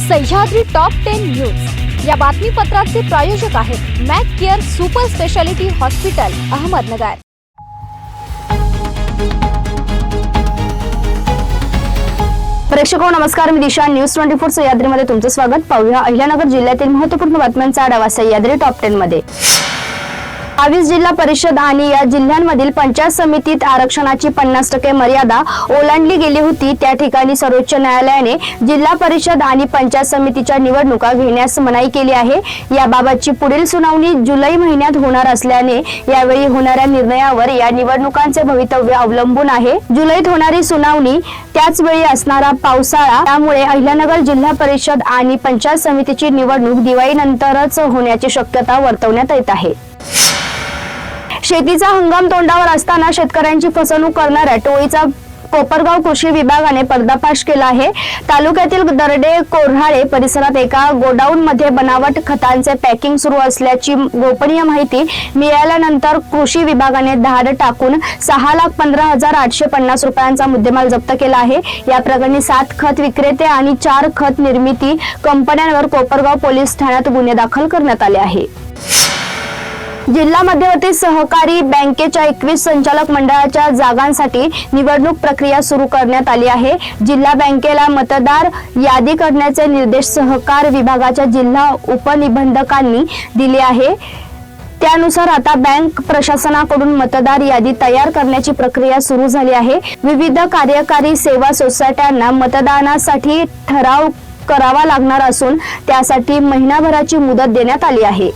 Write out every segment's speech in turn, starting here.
Sahyadri top 10 news या बातमीपत्राचे प्रायोजक आहेत Mac care super speciality hospital Ahmednagar. प्रेक्षको नमस्कार, मी दिशा न्यूज 24 सह्याद्रीमध्ये तुमचं स्वागत। पाहूया अहिल्यानगर जिल्ह्यातील महत्त्वपूर्ण बातम्यांचा आढावा सह्याद्री टॉप 10 मध्ये। 22 जिल्हा परिषद आणि या जिल्ह्यांमधील पंचायत समितीत आरक्षणाची 50% मर्यादा ओलांडली गेली होती। त्या ठिकाणी सर्वोच्च न्यायालयाने जिल्हा परिषद आणि पंचायत समितीच्या निवडणुका घेण्यास मनाई केली आहे। याबाबतची पुढील सुनावणी जुलै महिन्यात होणार असल्याने यावेळी होणाऱ्या निर्णयावर या निवडणुकांचे भवितव्य अवलंबून आहे। जुलैत होणारी सुनावणी त्याच वेळी असणारा पावसाळा, त्यामुळे अहिल्यानगर जिल्हा परिषद आणि पंचायत समितीची निवडणूक दिवाळीनंतरच होण्याची शक्यता वर्तवण्यात येत आहे। शेतीचा हंगाम तोंडावर असताना शेतकऱ्यांची फसवणूक करणाऱ्या टोळीचा कोपरगाव कृषी विभागाने पर्दाफाश केला आहे। तालुक्यातील दरडे कोऱ्हाळे परिसरात एका गोडाऊन मध्ये बनावट खतांचे पॅकिंग सुरू असल्याची गोपनीय माहिती मिळाल्यानंतर कृषी विभागाने धाड टाकून 6,15,850 रुपयांचा मुद्देमाल जप्त केला आहे। या प्रकरणी 7 खत विक्रेते आणि 4 खत निर्मिती कंपन्यांवर कोपरगाव पोलीस ठाण्यात गुन्हे दाखल करण्यात आले आहे। जिल्हा मध्यवर्ती सहकारी बँकेच्या 21 संचालक मंडळाच्या जागांसाठी निवडणूक प्रक्रिया सुरू करण्यात आली आहे। जिल्हा बँकेला मतदार यादी करण्याचे निर्देश सहकार विभागाच्या जिल्हा उपनिबंधकांनी दिले आहे। त्यानुसार आता बँक प्रशासनाकडून मतदार यादी तयार करण्याची प्रक्रिया सुरू झाली आहे। विविध कार्यकारी सेवा सोसायट्यांना मतदानासाठी ठराव करावा लागणार असून त्यासाठी महिनाभराची मुदत देण्यात आली आहे।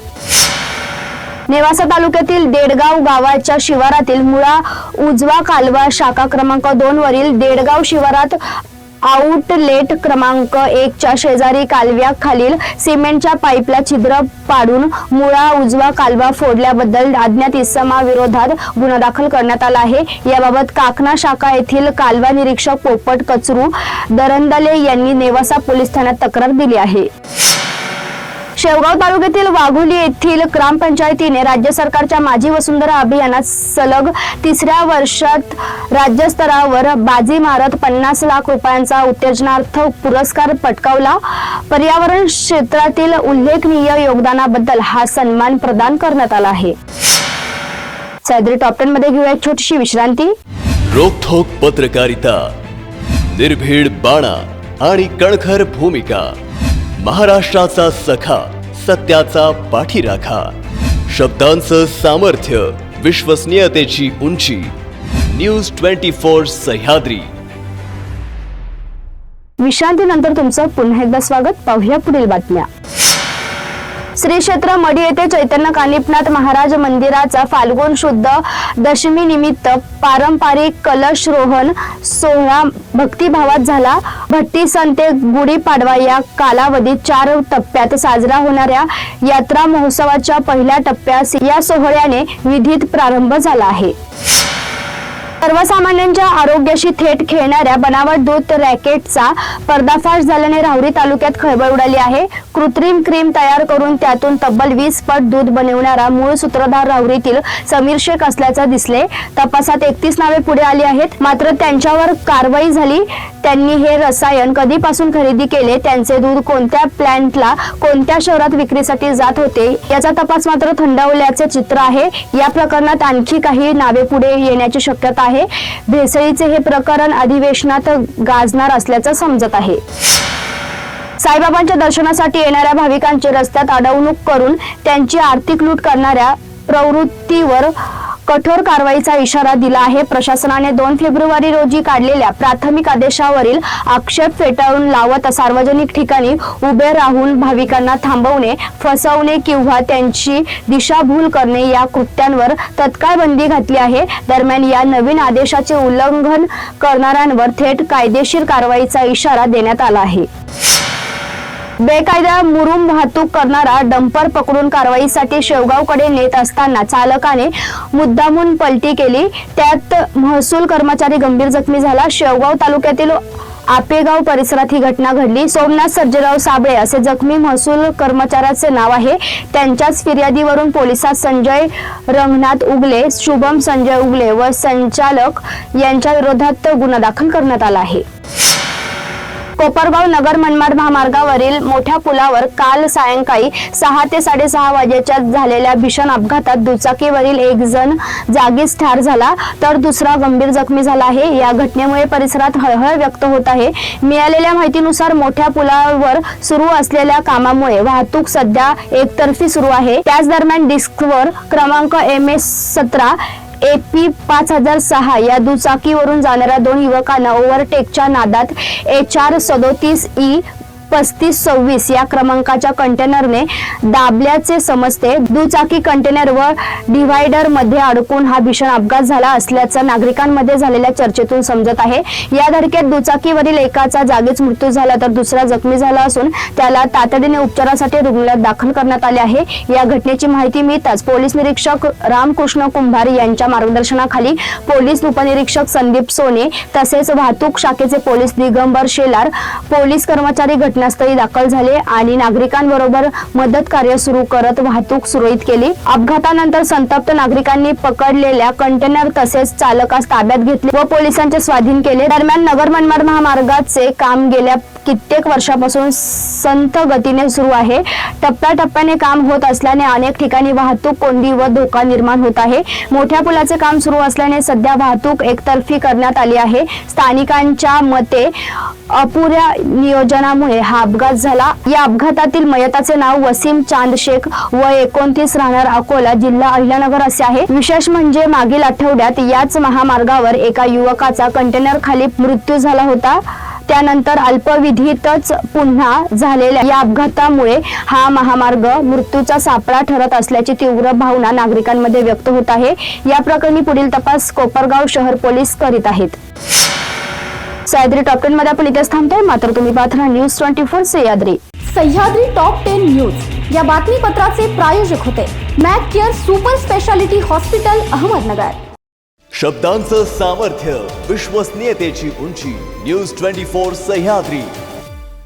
नेवासा तालुक्यातील देडगाव गावाच्या शिवारातील मुळा उजवा कालवा शाखा क्रमांक 2 वरील देडगाव शिवारात आउटलेट क्रमांक 1 च्या शेजारी कालव्याखालील सिमेंटच्या पाईपला छिद्र पाडून मुळा उजवा कालवा फोडल्याबद्दल अज्ञात इसमाविरोधात गुन्हा दाखल करण्यात आला आहे। याबाबत काकना शाखा येथील कालवा निरीक्षक पोपट कचरू दरंदले यांनी नेवासा पोलीस ठाण्यात तक्रार दिली आहे। शेवगाव तालुक्यातील वाघोली येथील ग्रामपंचायतीने राज्य सरकारच्या माझी वसुंधरा अभियानात सलग 3ऱ्या वर्षात राज्यस्तरावर बाजी मारत 50 लाख रुपयांचा उत्तेजनार्थ पुरस्कार पटकावला। पर्यावरण क्षेत्रातील उल्लेखनीय योगदानाबद्दल हा सन्मान प्रदान करण्यात आला आहे। सह्याद्री टॉप 10 मध्ये घेऊया एक छोटीशी विश्रांती। रोखोक पत्रकारिता, निर्भीड बाणा आणि कणखर भूमिका, महाराष्ट्राचा सखा, सत्याचा पाठीराखा, शब्दांचं सामर्थ्य, विश्वसनीयतेची उंची, न्यूज 24 सह्याद्री। विश्रांतीनंतर तुमचं पुन्हा एकदा स्वागत। पाहूया पुढील बातम्या। श्री क्षेत्र मढी येथे चैतन्य कानिफनाथ महाराज मंदिराचा फाल्गुन शुद्ध दशमी निमित्त पारंपरिक कलशरोहण सोहळा भक्तिभावात झाला। भट्टी सण ते गुढीपाडवा या कालावधीत 4 टप्प्यात साजरा होणाऱ्या यात्रा महोत्सवाच्या पहिल्या टप्प्यास या सोहळ्याने विधित प्रारंभ झाला आहे। सर्वसामान्यांच्या आरोग्याशी थेट खेळणाऱ्या बनावट दूध रॅकेटचा पर्दाफाश झाल्याने राहुरी तालुक्यात खळबळ उडाली आहे। कृत्रिम क्रीम तयार करून त्यातून तब्बल 20 पट दूध बनवणारा मूळ सूत्रधार राहुरीतील समीर शेख असल्याचे दिसले। तपासात 31 नावे पुढे आली आहेत, मात्र त्यांच्यावर कारवाई झाली। त्यांनी हे रसायन कधीपासून खरेदी केले, त्यांचे दूध कोणत्या प्लांटला कोणत्या शहरात विक्रीसाठी जात होते याचा तपास मात्र थंडावल्याचे चित्र आहे। या प्रकरणात आणखी काही नावे पुढे येण्याची शक्यता आहे। भेसळीचे हे प्रकरण अधिवेशनात गाजणार असल्याचं समजत आहे। साईबाबांच्या दर्शनासाठी येणाऱ्या भाविकांची रस्त्यात अडवणूक करून त्यांची आर्थिक लूट करणाऱ्या प्रवृत्तीवर कठोर कारवाईचा इशारा दिला आहे। प्रशासनाने 2 फेब्रुवारी रोजी काढलेल्या प्राथमिक आदेशावरील आक्षेप फेटाळून लावत सार्वजनिक ठिकाणी उभे राहून भाविकांना थांबवणे, फसवणे किंवा त्यांची दिशाभूल करणे या कृत्यांवर तत्काळ बंदी घातली आहे। दरम्यान या नवीन आदेशाचे उल्लंघन करणाऱ्यांवर थेट कायदेशीर कारवाईचा इशारा देण्यात आला आहे। बेकायदा मुरुम वाहतूक करणारा डंपर पकडून कारवाईसाठी शेवगावकडे नेत असताना चालकाने मुद्दामून पलटी केली। त्यात महसूल कर्मचारी गंभीर जखमी झाला। शेवगाव तालुक्यातील आपेगाव परिसरात ही घटना घडली। सोमनाथ सर्जेराव साबळे असे जखमी महसूल कर्मचाऱ्याचे नाव आहे। त्यांच्याच फिर्यादीवरून पोलिसात संजय रंगनाथ उगले, शुभम संजय उगले व संचालक यांच्या विरोधात गुन्हा दाखल करण्यात आला आहे। कोपरगाव नगर मनमाड महामार्गावरील मोठ्या पुलावर काल सायंकाळी 6 ते 6:30 वाजेच्या झालेल्या भीषण अपघातात दुचाकीवरील एक जण जागीच ठार झाला तर दुसरा गंभीर जखमी झाला आहे। या घटनेमुळे परिसरात हळहळ व्यक्त होत आहे। मिळालेल्या माहितीनुसार मोठ्या पुलावर सुरू असलेल्या कामामुळे वाहतूक सध्या एकतर्फी सुरू आहे। त्याच दरम्यान डिस्कवर क्रमांक MS17 AP 5006 या दुचाकीवरून जाणाऱ्या 2 युवकांना ओव्हरटेकच्या नादात HR 37 E 3526 या क्रमांकाच्या कंटेनरने दाबल्याचे समजते। दुचाकी कंटेनर व डिव्हायडर मध्ये अडकून हा भीषण अपघात झाला असल्याचं नागरिकांमध्ये झालेल्या चर्चेतून समजत आहे। या धडकेत दुचाकीवरील एकाचा जागीच मृत्यू झाला तर दुसरा जखमी झाला असून त्याला तातडीने उपचारासाठी रुग्णालयात दाखल करण्यात आले आहे। या घटनेची माहिती मिळताच पोलीस निरीक्षक रामकृष्ण कुंभार यांच्या मार्गदर्शनाखाली पोलीस उपनिरीक्षक संदीप सोने तसेच वाहतूक शाखेचे पोलीस दिगंबर शेलार पोलीस कर्मचारी घटनास्थळी दाखल झाले आणि नागरिकांबरोबर मदत कार्य सुरू करत वाहतूक सुरळीत केली। अपघातानंतर संतप्त नागरिकांनी पकडलेल्या कंटेनर तसेच चालकास ताब्यात घेतले व पोलिसांच्या स्वाधीन केले। दरम्यान नगर मनमाड महामार्गाचे काम गेल्या कित्येक वर्षापासून संत गतीने सुरू आहे। टप्प्याटप्प्याने काम होत असल्याने अनेक ठिकाणी वाहतूक कोंडी व धोका निर्माण होत आहे। मोठ्या पुलाचे काम सुरू असल्याने सध्या वाहतूक एकतर्फी करण्यात आली आहे। स्थानिकांच्या मते अपुऱ्या नियोजनामुळे हा अपघात झाला। या अपघातातील मयताचे नाव वसीम चांद शेख वय 29 राहणार अकोला जिल्हा अहिल्यानगर असे आहे। विशेष म्हणजे मागील आठवड्यात याच महामार्गावर एका युवकाचा कंटेनर खाली मृत्यू झाला होता। त्यानंतर अल्पविधीतच पुन्हा झालेल्या या अपघातामुळे हा महामार्ग मृत्यूचा सापळा ठरत असल्याची तीव्र भावना नागरिकांमध्ये व्यक्त होत आहे। या प्रकरणी पुढील तपास कोपरगाव शहर पोलीस करीत आहेत। सह्याद्री टॉप 10 मध्ये आपण इथेच थांबतोय, मात्र तुम्ही पाहत राहा news 24 Sahyadri. Sahyadri top 10 news या बातमीपत्राचे प्रायोजक होते Mac care super speciality hospital Ahmednagar. शब्दांचं सामर्थ्य, विश्वसनीयतेची उंची, न्यूज 24 सह्याद्री।